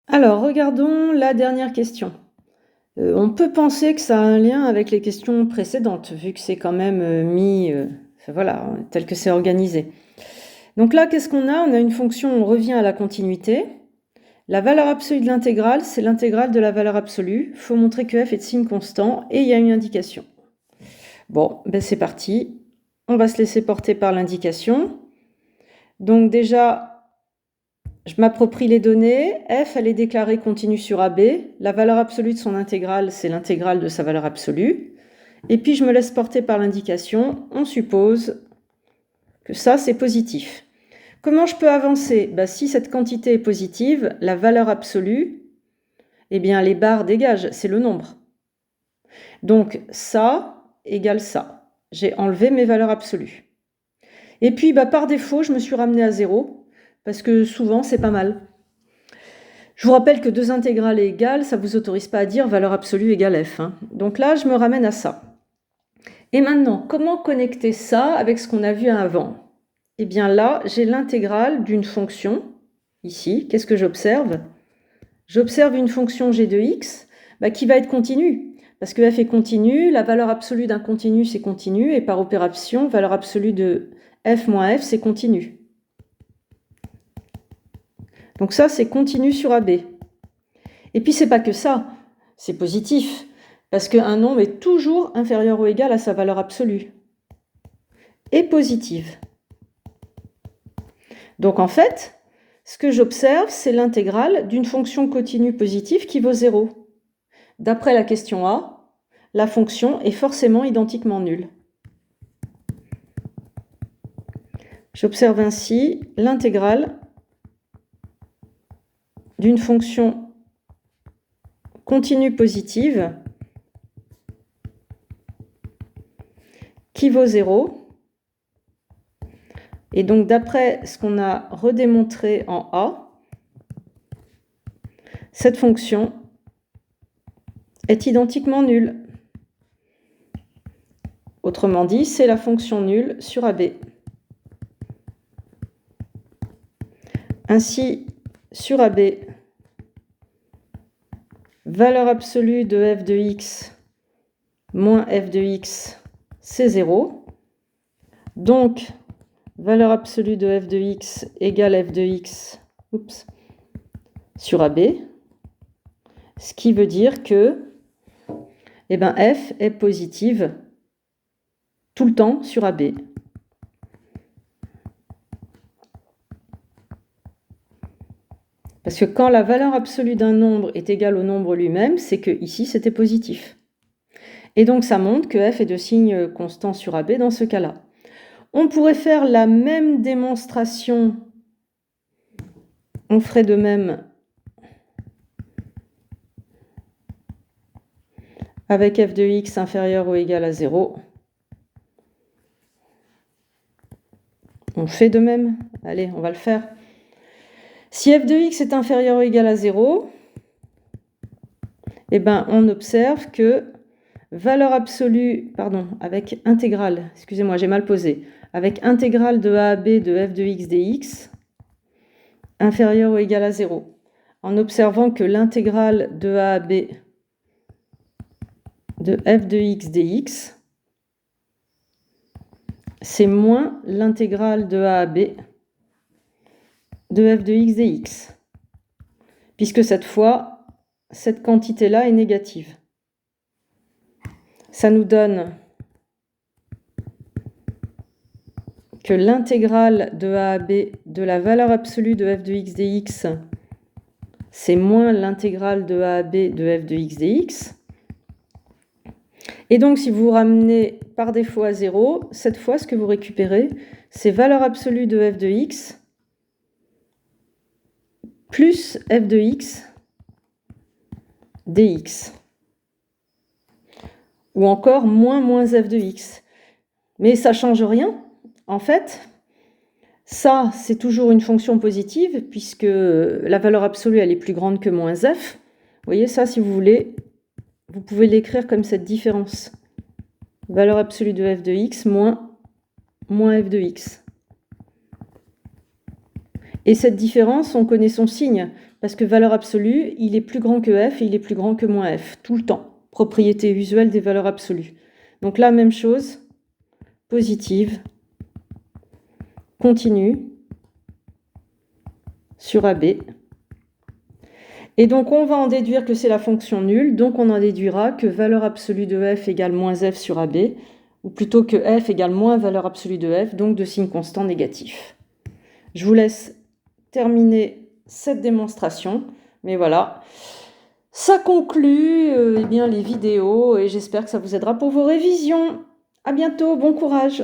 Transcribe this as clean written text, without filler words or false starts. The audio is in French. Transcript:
Alors, regardons la dernière question. On peut penser que ça a un lien avec les questions précédentes, vu que c'est quand même enfin, voilà, tel que c'est organisé. Donc là, qu'est-ce qu'on a? On a une fonction, on revient à la continuité. La valeur absolue de l'intégrale, c'est l'intégrale de la valeur absolue. Il faut montrer que f est de signe constant et il y a une indication. Bon, ben c'est parti. On va se laisser porter par l'indication. Donc déjà, je m'approprie les données. F, elle est déclarée continue sur AB. La valeur absolue de son intégrale, c'est l'intégrale de sa valeur absolue. Et puis, je me laisse porter par l'indication. On suppose que ça, c'est positif. Comment je peux avancer? Si cette quantité est positive, la valeur absolue, eh bien, les barres dégagent, c'est le nombre. Donc, ça égale ça. J'ai enlevé mes valeurs absolues. Et puis, par défaut, je me suis ramené à 0, parce que souvent, c'est pas mal. Je vous rappelle que 2 intégrales égales, ça ne vous autorise pas à dire valeur absolue égale f. Donc là, je me ramène à ça. Et maintenant, comment connecter ça avec ce qu'on a vu avant? Eh bien là, j'ai l'intégrale d'une fonction, ici. Qu'est-ce que j'observe? J'observe une fonction g de x qui va être continue. Parce que f est continue, la valeur absolue d'un continu, c'est continu, et par opération, valeur absolue de f moins f, c'est continu. Donc ça, c'est continu sur AB. Et puis, c'est pas que ça, c'est positif, parce qu'un nombre est toujours inférieur ou égal à sa valeur absolue. Et positive. Donc en fait, ce que j'observe, c'est l'intégrale d'une fonction continue positive qui vaut 0. D'après la question A, la fonction est forcément identiquement nulle. J'observe ainsi l'intégrale d'une fonction continue positive qui vaut 0. Et donc, d'après ce qu'on a redémontré en A, cette fonction est identiquement nulle. Autrement dit, c'est la fonction nulle sur AB. Ainsi, sur AB, valeur absolue de f de x moins f de x, c'est 0. Donc, valeur absolue de f de x égale f de x sur AB. Ce qui veut dire que f est positive tout le temps sur AB. Parce que quand la valeur absolue d'un nombre est égale au nombre lui-même, c'est que ici c'était positif. Et donc ça montre que f est de signe constant sur AB dans ce cas-là. On pourrait faire la même démonstration, on ferait de même avec f de x inférieur ou égal à 0. On fait de même. Allez, on va le faire. Si f de x est inférieur ou égal à 0, on observe que valeur absolue, avec intégrale, excusez-moi, j'ai mal posé, avec intégrale de a à b de f de x dx inférieur ou égal à 0, en observant que l'intégrale de a à b de f de x dx, c'est moins l'intégrale de a à b de f de x dx, puisque cette fois, cette quantité-là est négative. Ça nous donne que l'intégrale de a à b de la valeur absolue de f de x dx, c'est moins l'intégrale de a à b de f de x dx. Et donc, si vous ramenez par défaut à 0, cette fois, ce que vous récupérez, c'est valeur absolue de f de x plus f de x dx. Ou encore moins f de x. Mais ça ne change rien. En fait, ça, c'est toujours une fonction positive, puisque la valeur absolue, elle est plus grande que moins f. Vous voyez, ça, si vous voulez, vous pouvez l'écrire comme cette différence. Valeur absolue de f de x moins f de x. Et cette différence, on connaît son signe, parce que valeur absolue, il est plus grand que f et il est plus grand que moins f, tout le temps. Propriété usuelle des valeurs absolues. Donc là, même chose, positive, continue, sur AB. Et donc, on va en déduire que c'est la fonction nulle, donc on en déduira que valeur absolue de f égale moins f sur AB, ou plutôt que f égale moins valeur absolue de f, donc de signe constant négatif. Je vous laisse terminer cette démonstration, mais voilà. Ça conclut eh bien, les vidéos et j'espère que ça vous aidera pour vos révisions. À bientôt, bon courage!